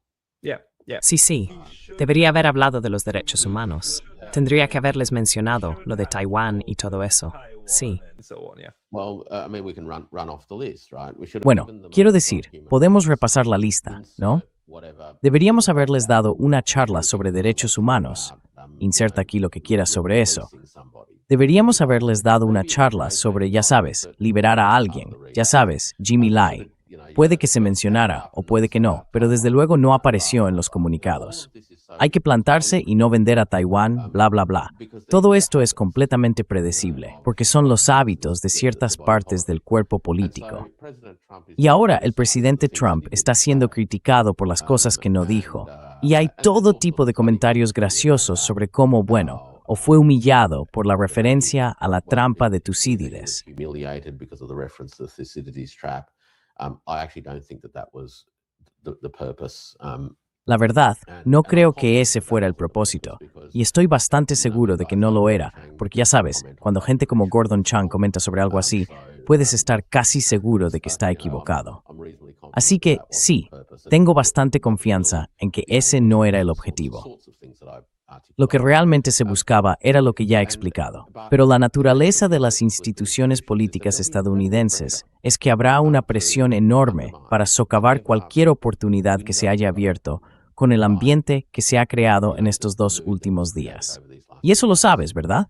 Sí. Debería haber hablado de los derechos humanos. Tendría que haberles mencionado lo de Taiwán y todo eso. Sí. Well, I mean, we can run off the list, right? We should have Bueno, given them quiero a decir, document, podemos repasar la lista, ¿no? whatever. Deberíamos haberles dado una charla sobre derechos humanos. Inserta aquí lo que quieras sobre eso. Deberíamos haberles dado una charla sobre, ya sabes, liberar a alguien. Ya sabes, Jimmy Lai. Puede que se mencionara o puede que no, pero desde luego no apareció en los comunicados. Hay que plantarse y no vender a Taiwán, bla, bla, bla. Todo esto es completamente predecible, porque son los hábitos de ciertas partes del cuerpo político. Y ahora el presidente Trump está siendo criticado por las cosas que no dijo. Y hay todo tipo de comentarios graciosos sobre cómo, bueno, o fue humillado por la referencia a la trampa de Tucídides. Humiliated because of the reference to the Thucydides trap. I actually don't think that was the purpose. La verdad, no creo que ese fuera el propósito, y estoy bastante seguro de que no lo era, porque ya sabes, cuando gente como Gordon Chang comenta sobre algo así, puedes estar casi seguro de que está equivocado. Así que sí, tengo bastante confianza en que ese no era el objetivo. Lo que realmente se buscaba era lo que ya he explicado. Pero la naturaleza de las instituciones políticas estadounidenses es que habrá una presión enorme para socavar cualquier oportunidad que se haya abierto con el ambiente que se ha creado en estos 2 últimos días. Y eso lo sabes, ¿verdad?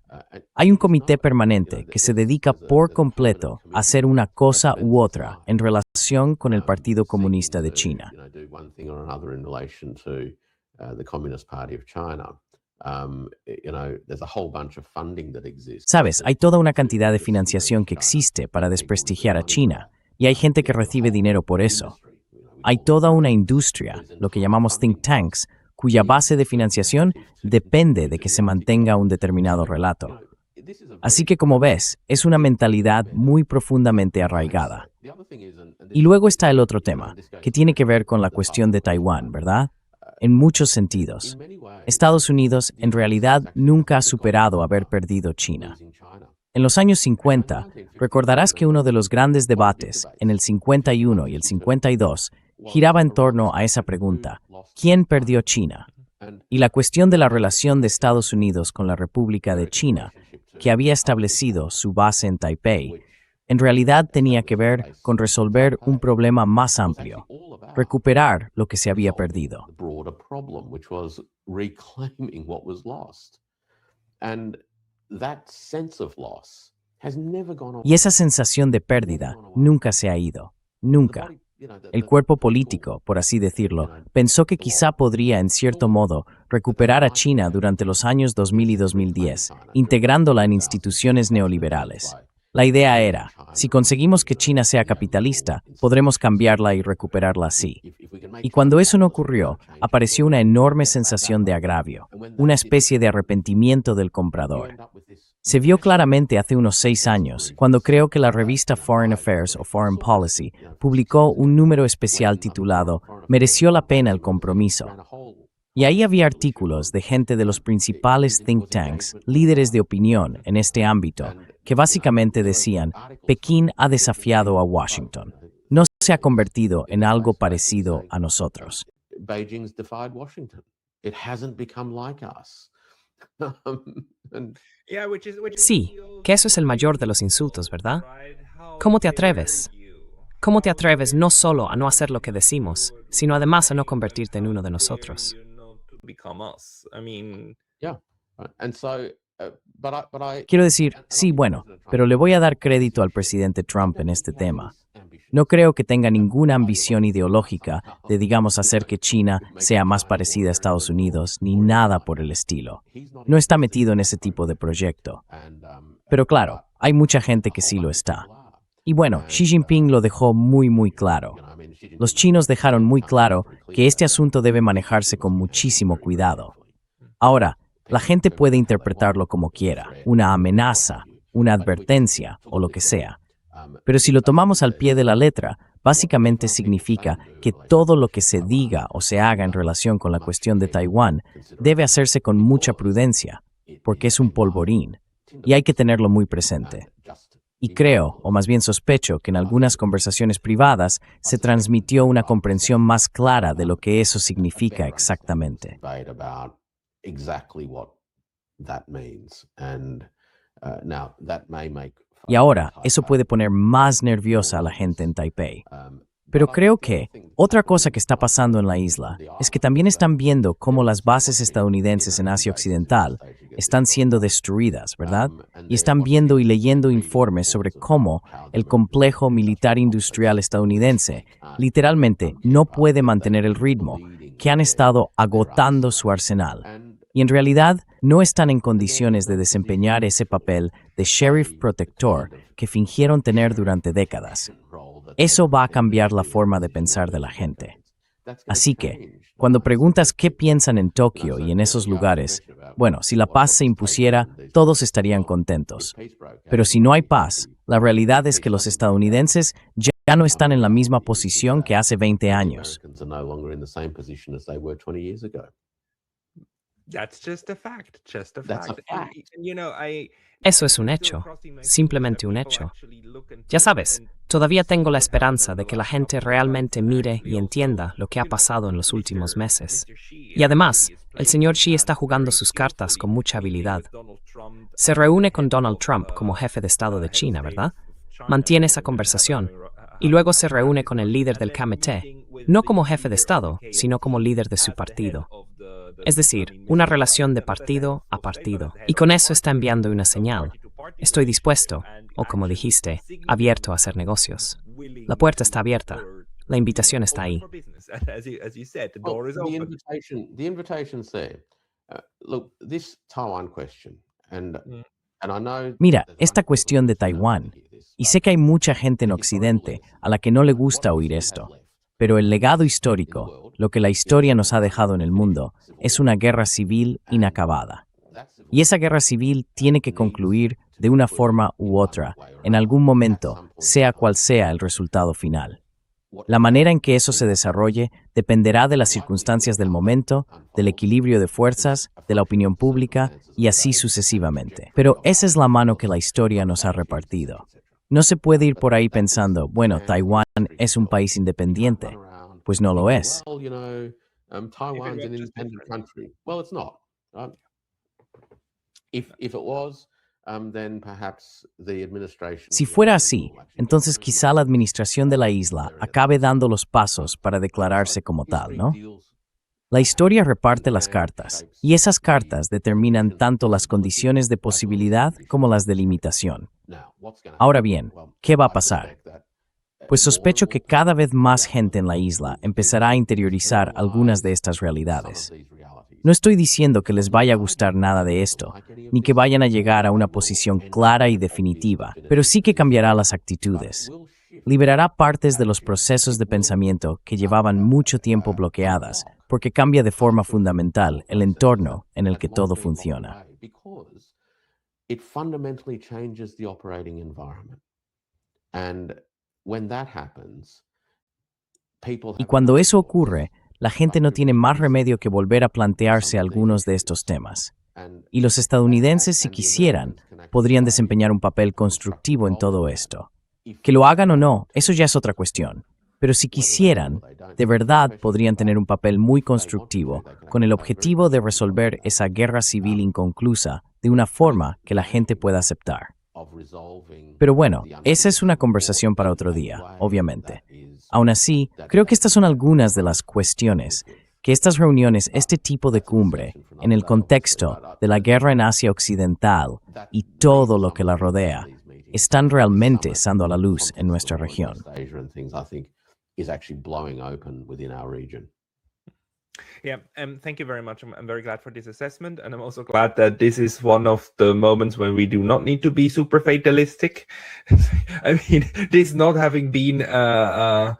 Hay un comité permanente que se dedica por completo a hacer una cosa u otra en relación con el Partido Comunista de China. Sabes, hay toda una cantidad de financiación que existe para desprestigiar a China, y hay gente que recibe dinero por eso. Hay toda una industria, lo que llamamos think tanks, cuya base de financiación depende de que se mantenga un determinado relato. Así que, como ves, es una mentalidad muy profundamente arraigada. Y luego está el otro tema, que tiene que ver con la cuestión de Taiwán, ¿verdad? En muchos sentidos. Estados Unidos en realidad nunca ha superado haber perdido China. En los años 50, recordarás que uno de los grandes debates, en el 51 y el 52, giraba en torno a esa pregunta, ¿quién perdió China? Y la cuestión de la relación de Estados Unidos con la República de China, que había establecido su base en Taipei, en realidad tenía que ver con resolver un problema más amplio, recuperar lo que se había perdido. Y esa sensación de pérdida nunca se ha ido, nunca. El cuerpo político, por así decirlo, pensó que quizá podría, en cierto modo, recuperar a China durante los años 2000 y 2010, integrándola en instituciones neoliberales. La idea era, si conseguimos que China sea capitalista, podremos cambiarla y recuperarla así. Y cuando eso no ocurrió, apareció una enorme sensación de agravio, una especie de arrepentimiento del comprador. Se vio claramente hace unos 6 años, cuando creo que la revista Foreign Affairs o Foreign Policy publicó un número especial titulado «Mereció la pena el compromiso». Y ahí había artículos de gente de los principales think tanks, líderes de opinión en este ámbito, que básicamente decían, Pekín ha desafiado a Washington. No se ha convertido en algo parecido a nosotros. Beijing's defied Washington. It hasn't become like us. And Sí, que eso es el mayor de los insultos, ¿verdad? ¿Cómo te atreves? ¿Cómo te atreves no solo a no hacer lo que decimos, sino además a no convertirte en uno de nosotros? yeah, and so, but I Quiero decir, sí, bueno, pero le voy a dar crédito al presidente Trump en este tema. No creo que tenga ninguna ambición ideológica de, digamos, hacer que China sea más parecida a Estados Unidos, ni nada por el estilo. No está metido en ese tipo de proyecto. Pero claro, hay mucha gente que sí lo está. Y bueno, Xi Jinping lo dejó muy claro. Los chinos dejaron muy claro que este asunto debe manejarse con muchísimo cuidado. Ahora, la gente puede interpretarlo como quiera, una amenaza, una advertencia o lo que sea. Pero si lo tomamos al pie de la letra, básicamente significa que todo lo que se diga o se haga en relación con la cuestión de Taiwán debe hacerse con mucha prudencia, porque es un polvorín, y hay que tenerlo muy presente. Y creo, o más bien sospecho, que en algunas conversaciones privadas se transmitió una comprensión más clara de lo que eso significa exactamente. debate about exactly what that means, and now that may make. Y ahora, eso puede poner más nerviosa a la gente en Taipei. Pero creo que otra cosa que está pasando en la isla es que también están viendo cómo las bases estadounidenses en Asia Occidental están siendo destruidas, ¿verdad? Y están viendo y leyendo informes sobre cómo el complejo militar industrial estadounidense literalmente no puede mantener el ritmo, que han estado agotando su arsenal. Y en realidad no están en condiciones de desempeñar ese papel de sheriff protector que fingieron tener durante décadas. Eso va a cambiar la forma de pensar de la gente. Así que, cuando preguntas qué piensan en Tokio y en esos lugares, bueno, si la paz se impusiera, todos estarían contentos. Pero si no hay paz, la realidad es que los estadounidenses ya no están en la misma posición que hace 20 años. Americans are no longer in the same position as they were 20 years ago. That's just a fact. Just a That's a fact. fact. Eso es un hecho, simplemente un hecho. Ya sabes, todavía tengo la esperanza de que la gente realmente mire y entienda lo que ha pasado en los últimos meses. Y además, el señor Xi está jugando sus cartas con mucha habilidad. Se reúne con Donald Trump como jefe de Estado de China, ¿verdad? Mantiene esa conversación. Y luego se reúne con el líder del KMT, no como jefe de Estado, sino como líder de su partido. Es decir, una relación de partido a partido. Y con eso está enviando una señal. Estoy dispuesto, o como dijiste, abierto a hacer negocios. La puerta está abierta. La invitación está ahí. Well, the invitation's there. Look, this Taiwan question, and I know. Mira, esta cuestión de Taiwán, y sé que hay mucha gente en Occidente a la que no le gusta oír esto, pero el legado histórico, lo que la historia nos ha dejado en el mundo, es una guerra civil inacabada. Y esa guerra civil tiene que concluir de una forma u otra, en algún momento, sea cual sea el resultado final. La manera en que eso se desarrolle dependerá de las circunstancias del momento, del equilibrio de fuerzas, de la opinión pública y así sucesivamente. Pero esa es la mano que la historia nos ha repartido. No se puede ir por ahí pensando, bueno, Taiwán es un país independiente. Pues no lo es. Well, Taiwan's an independent country. Well, it's not. Right? If it was, then perhaps the administration. Si fuera así, entonces quizá la administración de la isla acabe dando los pasos para declararse como tal, ¿no? La historia reparte las cartas, y esas cartas determinan tanto las condiciones de posibilidad como las de limitación. Ahora bien, ¿qué va a pasar? Pues sospecho que cada vez más gente en la isla empezará a interiorizar algunas de estas realidades. No estoy diciendo que les vaya a gustar nada de esto, ni que vayan a llegar a una posición clara y definitiva, pero sí que cambiará las actitudes. Liberará partes de los procesos de pensamiento que llevaban mucho tiempo bloqueadas, porque cambia de forma fundamental el entorno en el que todo funciona. It fundamentally changes the operating environment. And when that happens, people Y cuando eso ocurre, la gente no tiene más remedio que volver a plantearse algunos de estos temas. Y los estadounidenses, si quisieran, podrían desempeñar un papel constructivo en todo esto. Que lo hagan o no, eso ya es otra cuestión. Pero si quisieran, de verdad podrían tener un papel muy constructivo con el objetivo de resolver esa guerra civil inconclusa de una forma que la gente pueda aceptar. Pero bueno, esa es una conversación para otro día, obviamente. Aún así, creo que estas son algunas de las cuestiones que estas reuniones, este tipo de cumbre, en el contexto de la guerra en Asia Occidental y todo lo que la rodea, están realmente saliendo a la luz en nuestra región. Yeah, thank you very much. I'm very glad for this assessment, and I'm also glad that this is one of the moments when we do not need to be super fatalistic. I mean, this not having been a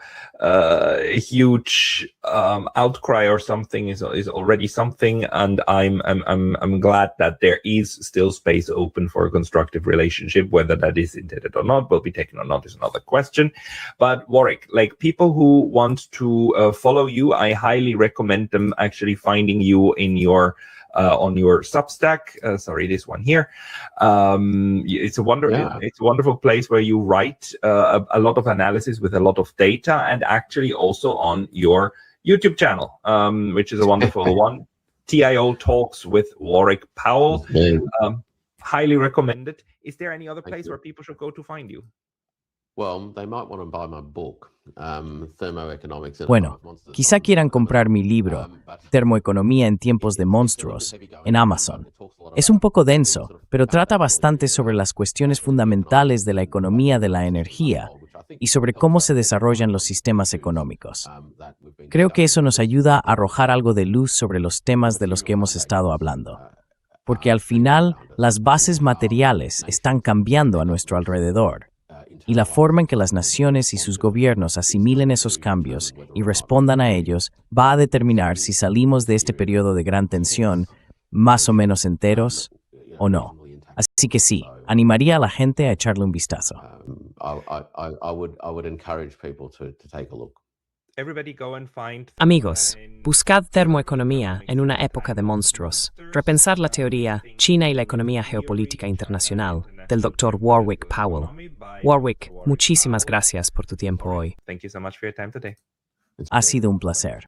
huge outcry or something is already something, and I'm glad that there is still space open for a constructive relationship. Whether that is intended or not, will be taken or not, is another question. But Warwick, like people who want to follow you, I highly recommend them actually finding you in your on your Substack. Sorry, this one here. It's a wonderful place where you write a lot of analysis with a lot of data, and actually also on your YouTube channel, which is a wonderful one. TIO Talks with Warwick Powell. Highly recommended. Is there any other place where people should go to find you? Bueno, quizá quieran comprar mi libro, Termoeconomía en tiempos de monstruos, en Amazon. Es un poco denso, pero trata bastante sobre las cuestiones fundamentales de la economía de la energía y sobre cómo se desarrollan los sistemas económicos. Creo que eso nos ayuda a arrojar algo de luz sobre los temas de los que hemos estado hablando. Porque al final, las bases materiales están cambiando a nuestro alrededor. Y la forma en que las naciones y sus gobiernos asimilen esos cambios y respondan a ellos va a determinar si salimos de este periodo de gran tensión más o menos enteros o no. Así que sí, animaría a la gente a echarle un vistazo. Amigos, buscad termoeconomía en una época de monstruos. Repensar la teoría China y la economía geopolítica internacional del Dr. Warwick Powell. Warwick, muchísimas gracias por tu tiempo hoy. Thank you so much for your time today. Ha sido un placer.